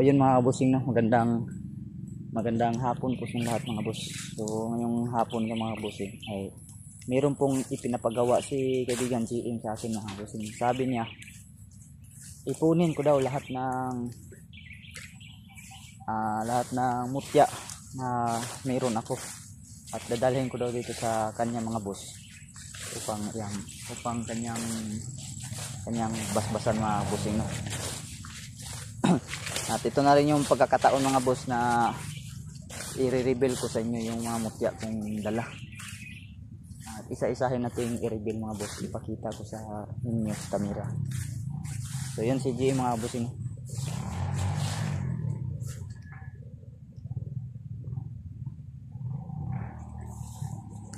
ayun mga bossing, no, magandang hapon po sa lahat mga boss. So ngayong hapon ng mga bossing ay meron pong ipinapagawa si kaibigan GM sa akin mga bossing. Sabi niya ipunin ko daw lahat ng mutya na meron ako at dadalhin ko daw dito sa kanya mga boss upang kanyang basbasan mga bossing, no. At ito na rin yung pagkakataon mga boss na i-reveal ko sa inyo yung mga mutya kong dala. At isa-isahin natin i-reveal mga boss, ipakita ko sa inyo sa camera. So yun si GM mga bossing.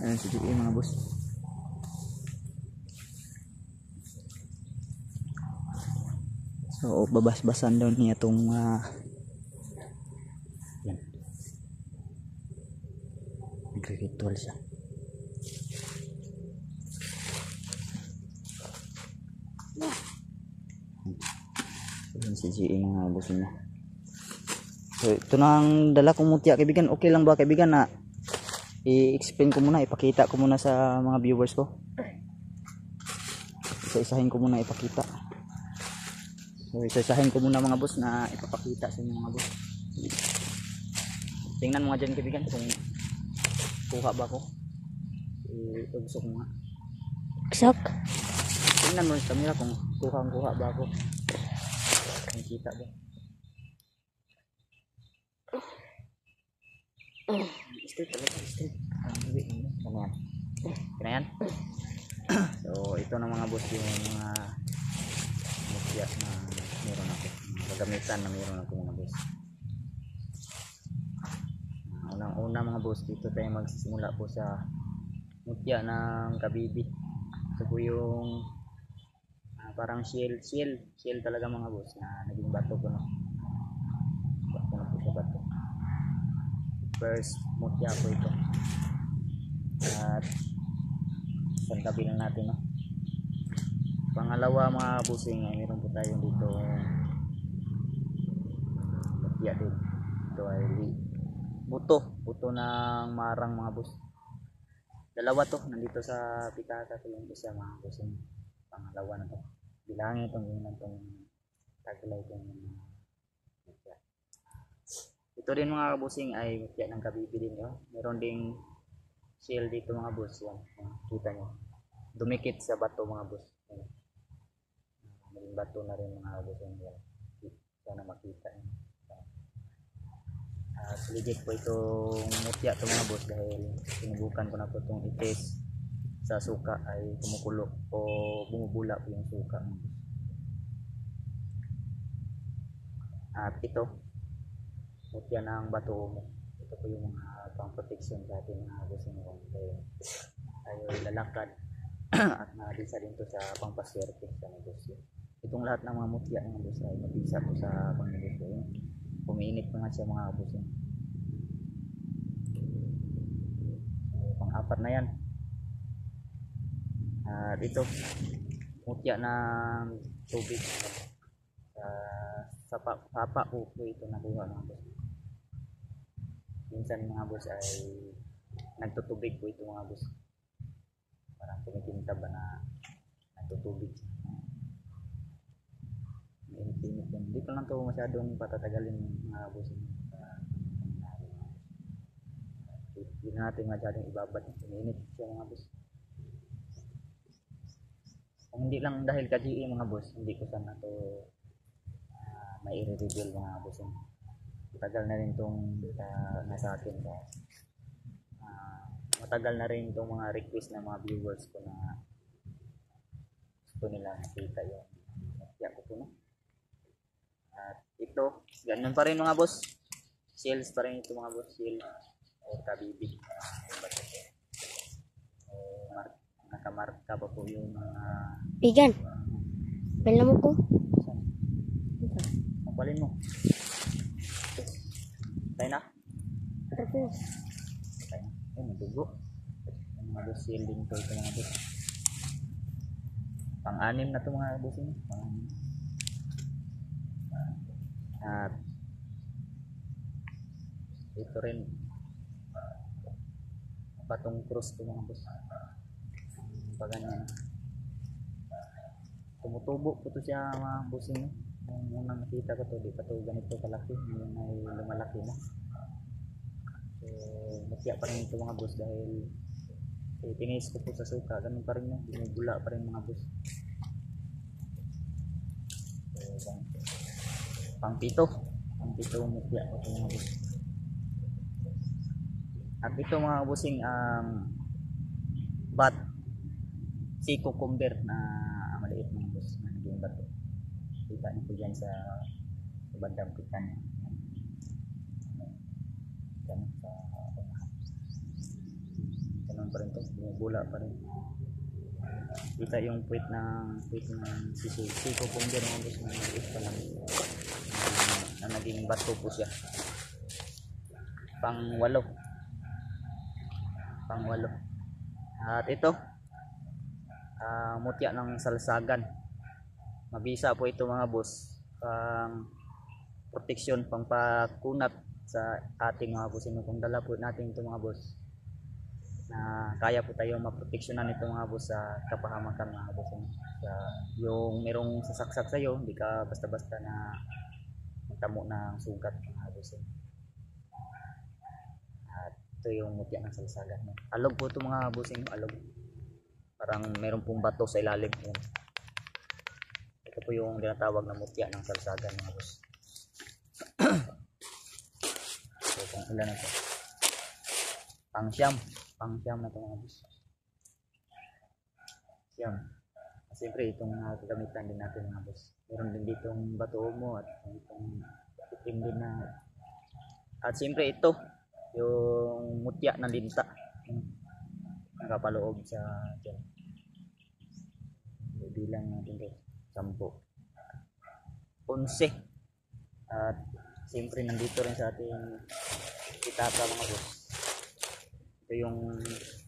Ayan si GM mga boss. So babasbasan daw niya itong yan, nagre-ritual siya. Ayan si GM mga boss niya. So ito na ang dala kong mutya kaibigan. Okay lang ba kaibigan na i-explain ko muna, ipakita ko muna sa mga viewers ko? Isa-isahin ko muna ipakita. So isa-isahin ko muna mga boss na ipapakita sa inyo mga boss. Tingnan mo nga dyan kaibigan kung kuha ba ko. Iugso ko nga. Ugsok? Tingnan mo sa camera kung kuha ba ako. Nakikita ba? Straight talaga, straight. Kaya yan. So ito na mga boss yung mga mutya na meron ako, mga kagamitan na meron ako mga boss. Unang-una mga boss, dito tayo magsisimula po sa mutya ng kabibi. Ito po yung parang shell talaga mga boss na naging bato ko, no? Bato na po sa bato. First mutya po ito. At santabi lang natin, no? Pangalawa mga bossing ay meron po tayo dito mutya din. Ito ay buto ng marang mga boss. Dalawa to nandito sa pitaka ko yung isa mga bossing. Pangalawa na to. Bilangin itong taglay itong mutya. Ito din mga bossing ay mutya ng kabibi din, no? Meron ding shell dito mga boss. Yan, kita nyo. Dumikit sa bato mga boss. Yan. Maging bato na rin mga boss. Yan. Sana makita nyo. Legit po itong mutya ito mga boss dahil sinubukan ko na po itong itis sa suka ay kumukulo o bumubula po yung suka. At ito mutya ng bato mo. Ito po yung mga pang protection sa ating mga boss tayo lalakad at nabisa din to sa pampaswerte sa negosyo. Itong lahat ng mga mutya ng boss ay mabisa po sa pangnegosyo. Pumiinit pa nga siya mga boss. Pang-apat na yan. At ito mutya ng tubig. Sa papa po ito nakuha mga boss. Minsan mga boss ay nagtutubig po ito mga boss. Parang tumitinta ba na nagtutubig. Hindi ko lang ito masyadong patatagalin mga boss. Hindi natin masyadong ibabad. Init siya mga boss. Kung hindi lang dahil ka-GE mga boss, hindi ko sana ito may i-reveal mga boss. Matagal na rin itong nasa akin. Matagal na rin itong mga request ng mga viewers ko na gusto nila nakita yung mutya ko po, no? At ito, ganun pa rin mga boss. Sales pa rin ito mga boss. Sales o kabibi. Nakamarka pa po yung mga Bigan. Bala mo ko. Magbalin mo. Tayo na? Tapos. Tayo na. Ayun, nadugo. Yung mga boss, shielding to ito mga boss. Pang-anim na ito mga boss. At Ito rin, batong cross to mga boss. Pag ganyan. Tumutubo po to siya mga bossing. Nung unang nakita ko to, di pa to ganito kalaki. Ngayon ay lumalaki na. So, mutya pa rin ito mga boss dahil tinis ko po sa suka. Ganun pa rin, binubula pa rin mga boss. So, pang pito mutya ko ito mga boss. At ito mga bossing ang bat si cucumber na maliit mga boss na naging bato. Kita niyo po dyan sa bandang pitan niya. Ganun pa rin to, bumubula pa rin. Kita yung puwit ng si cucumber mga boss na maliit pa lang na naging bato po siya. Pang walo. At ito mutya ng salsagan. Mabisa po ito mga boss, pang proteksyon, pang pakunat sa ating mga boss. Kung dala po natin ito mga boss, na kaya po tayo maproteksyonan ito mga boss sa kapahamakan mga boss. Yung merong sasaksak sa iyo, hindi ka basta-basta na magtamo ng sugat mga boss. At ito yung mutya ng salsagan. Alog po ito mga boss, alog. Parang meron pong bato sa ilalim. Ito po yung tinatawag na mutya ng salsagan mga boss. So, kung ilan na ito, pang siyam na ito mga boss. Siyam. Siyempre itong gagamitan din natin mga boss. Meron din ditong bato mo at itong itim din na. At siyempre ito yung mutya ng linta, nakapaloob sa dyan. Bilang natin ito 10, 11. At siyempre nandito rin sa ating pitaka mga boss. Ito yung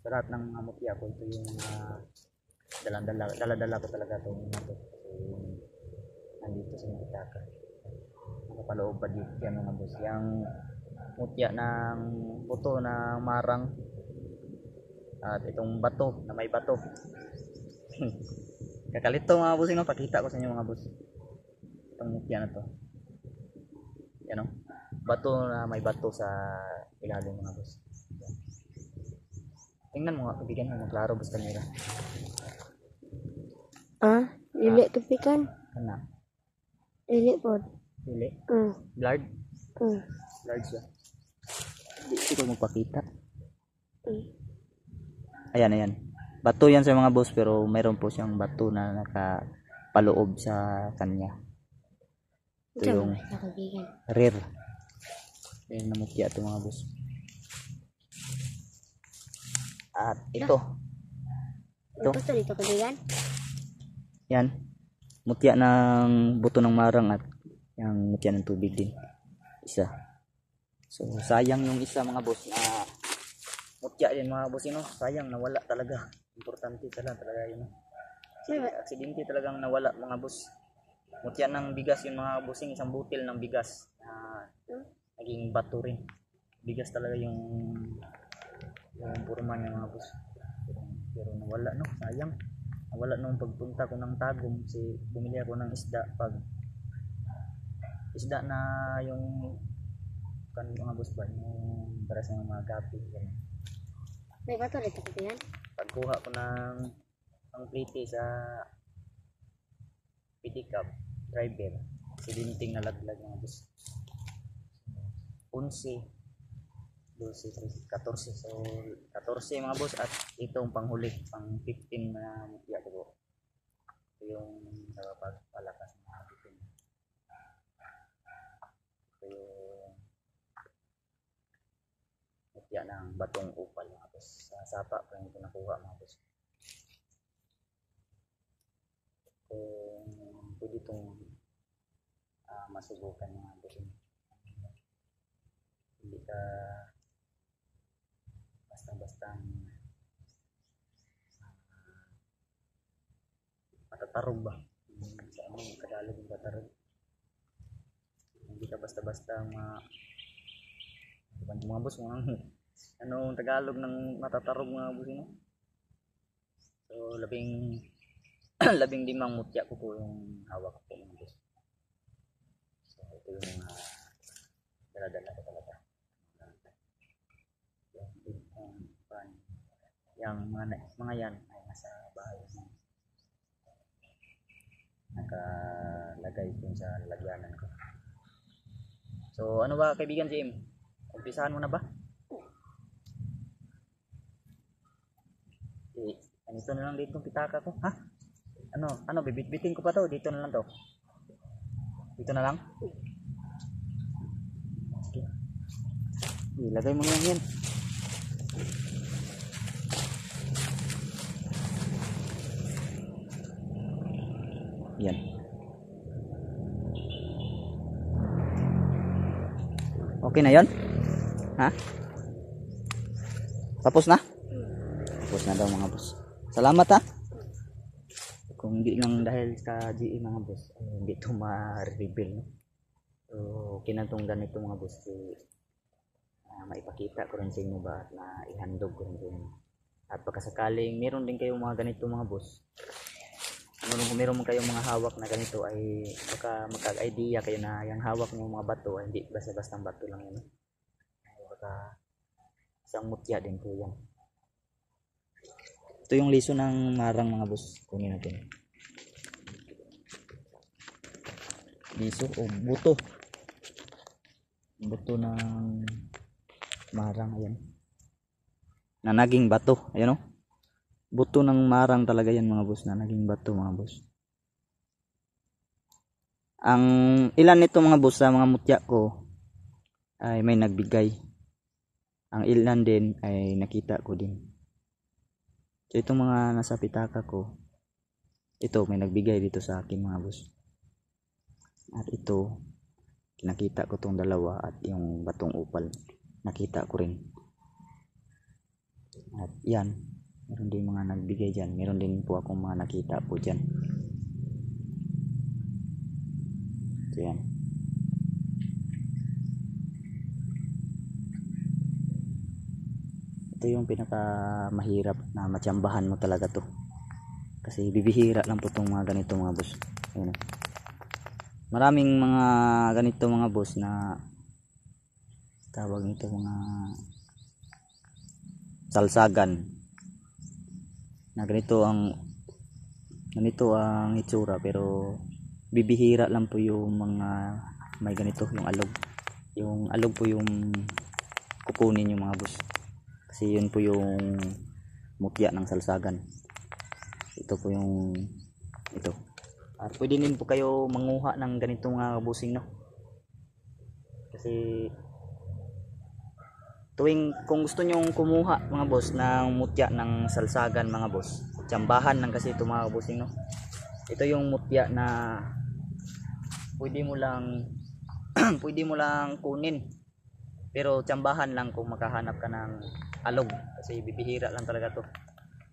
sa lahat ng mga mutya ko, ito yung dala-dala ko talaga ito. So, nandito sa pitaka, nakapaloob pa dito yan mga boss. Yung mutya ng puto na marang at itong bato na may bato. Kakalito mga boss, pakita ko sa inyo mga boss itong mutya na to. Yan o, bato na may bato sa ilalim mga boss. Tingnan mo nga, kaibigan mo, maglaro boss kanila. Dili kapikan. Kana? Dili po. Dili? Blurred? Blurred siya. Hindi ko magpakita. Ayan. Bato yan sa mga boss, pero mayroon po siyang bato na nakapaloob sa kanya. Ito yung rare. Ayan na mutya ito mga boss. At ito. Dito kaibigan. Yan. Mutya ng buto ng marang at yung mutya ng tubig din. Isa. So sayang yung isa mga boss na mutya din mga boss, sayang nawala talaga. Importante talaga yun. Aksidente talagang nawala mga boss. Mutya ng bigas yun mga boss, isang butil ng bigas na naging bato rin. Bigas talaga yung purma niya mga boss. Pero nawala sayang. Nawala nung pagpunta ko ng Tagum, bumili ako ng isda na yung mga boss ba, yung para sa mga gapi. May bato dito kaibigan. Pagkuha ko ng plite sa pick-up driver, dinting na laglag mga boss. 11, 12, 13, 14. So 14 mga boss, at itong panghuli, pang 15 na mutya ko. Ito yung pagpalakas ng mga bitin. Ito yung mutya ng batong upal mga boss. Sa sapa pa yung nakuha mga boss. Kung pwede itong masubukan mga boss. Hindi ka basta-basta matatarog ba? Sa among Tagalog yung tatarog. Hindi ka basta-basta Mga boss, mga anong Tagalog ng matatarog mga boss, no? So labing labing limang mutya ko po yung hawak ko mga boss. So ito yung mga dala-dala ko talaga. Yung mga yan ay nasa bahay. Nakalagay dun sa lalagyanan ko. So ano ba kaibigan Jim? Umpisahan mo na ba? Ganito na lang dito pitaka ko. Ha? Ano bibitbitin ko pa to. Dito na lang to. Dito na lang. Okay. Ilagay mo lang yan. Yan. Okay na yon? Ha? Tapos na? Tapos na daw mga boss. Salamat ha. Kung hindi lang dahil sa GE mga boss, hindi ito ma-reveal. No? So, kinatong ganito mga boss. Maipakita ko rin sa inyo ba at na ihandog ko rin sa inyo. At pagkasakaling meron din kayong mga ganito mga boss. Kung meron kayong mga hawak na ganito ay baka magkag-idea kayo na yung hawak ng mga bato ay hindi basta-bastang bato lang yan. Baka isang mutya din po yan. Ito yung liso ng marang mga boss. Kunin natin. Liso o buto. Buto ng marang. Ayan. Na naging bato. Ayan o. Buto ng marang talaga yan mga boss. Na naging bato mga boss. Ang ilan nito mga boss sa mga mutya ko ay may nagbigay. Ang ilan din ay nakita ko din. So itong mga nasa pitaka ko, ito may nagbigay dito sa akin mga boss. At ito, nakita ko tong dalawa at yung batong upal, nakita ko rin. At yan, meron din mga nagbigay dyan. Meron din po akong mga nakita po dyan. So yan. Ito yung pinaka mahirap na matsambahan mo talaga to. Kasi bibihira lang po itong mga ganito mga boss. Ayan. Maraming mga ganito mga boss na tawag nito mga salsagan. Na ganito ang itsura pero bibihira lang po yung mga may ganito yung alog. Yung alog po yung kukunin yung mga boss. Kasi yun po yung mutya ng salsagan. Ito po yung ito. At pwede din po kayo manguha ng ganitong mga busing no. Kasi kung gusto nyo kumuha mga boss ng mutya ng salsagan mga boss, tsambahan lang kasi ito mga busing no. Ito yung mutya na pwede mo lang pwede mo lang kunin. Pero tsambahan lang kung makahanap ka ng alog kasi bibihira lang talaga to.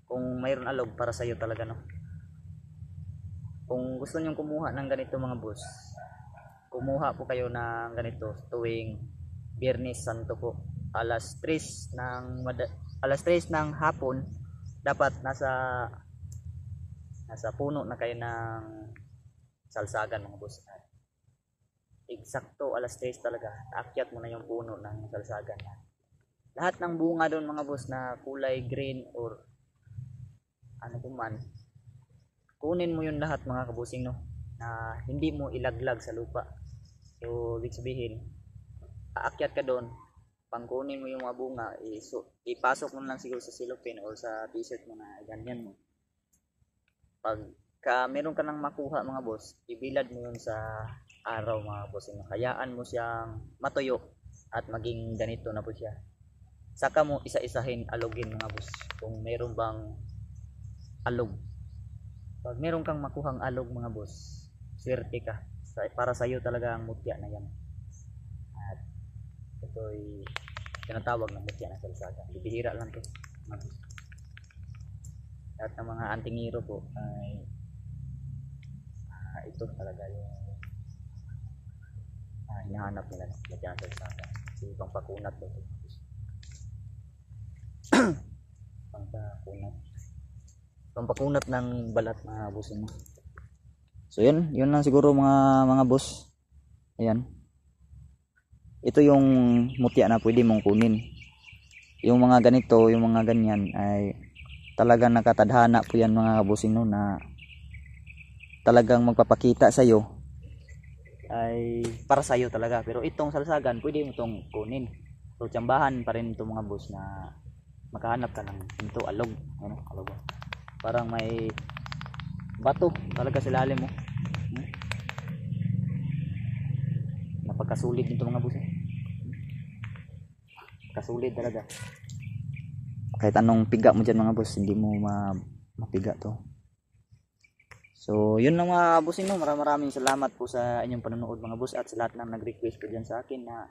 Kung mayroon alog para sa iyo talaga no. Kung gusto niyo kumuha ng ganito mga boss, kumuha po kayo ng ganito tuwing Biyernes Santo po. Alas 3 ng hapon dapat nasa puno na kayo ng salsagan mga boss. Eksakto alas 3 talaga. Aakyat mo na yung puno ng salsagan. Lahat ng bunga doon mga boss na kulay green or ano po man, kunin mo yun lahat mga kabusing no, na hindi mo ilaglag sa lupa. So ibig sabihin aakyat ka doon, pangkunin mo yung mga bunga, ipasok mo lang siguro sa cellophane or sa t-shirt mo na ganyan mo. Pagka meron ka nang makuha mga boss, ibilad mo yun sa araw mga bossing. Hayaan mo siyang matuyo at maging ganito na po siya. Saka mo isa-isahin alogin mga boss kung meron bang alog. Pag meron kang makuhang alog mga boss, swerte ka. Para sa iyo talaga ang mutya na yan. At ito'y tinatawag ng mutya na salsagan. Bibihira lang to mga boss. At ng mga antingiro po ay ito talaga yung hinahanap nila mutya na salsagan. kasi pangpakunat to. pangpakunat pampakunat ng balat mga bossing mo. So yun lang siguro mga boss. Ayan, ito yung mutya na pwede mong kunin. Yung mga ganito, yung mga ganyan ay talagang nakatadhana po yan mga bossing no, na talagang magpapakita sa iyo ay para sa iyo talaga. Pero itong salsagan pwede mo itong kunin. So tsambahan pa rin itong mga boss na makahanap ka ng ito alog, ano, alog. Parang may bato talaga sa ilalim mo. Napagkasulid nito mga boss. Kasulid talaga. Kahit anong piga mo dyan mga boss, hindi mo mapiga to. So yun lang mga bossing no. Maraming salamat po sa inyong panonood mga boss, at sa lahat ng nag-request po dyan sa akin na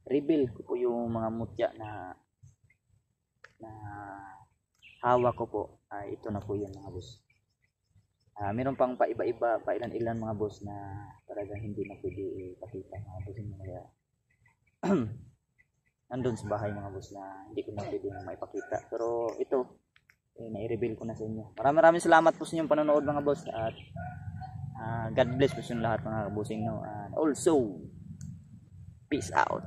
reveal ko po yung mga mutya na hawak ko po. Ito na po yun mga boss. Meron pang paiba-iba, pailan-ilan mga boss na talagang hindi na pwede ipakita mga boss. Kaya nandun sa bahay mga boss na hindi ko na pwede maipakita. Pero ito, na-reveal ko na sa inyo. Maraming salamat po sa inyong panonood mga boss, at God bless po sa lahat mga bossing no. And also, peace out.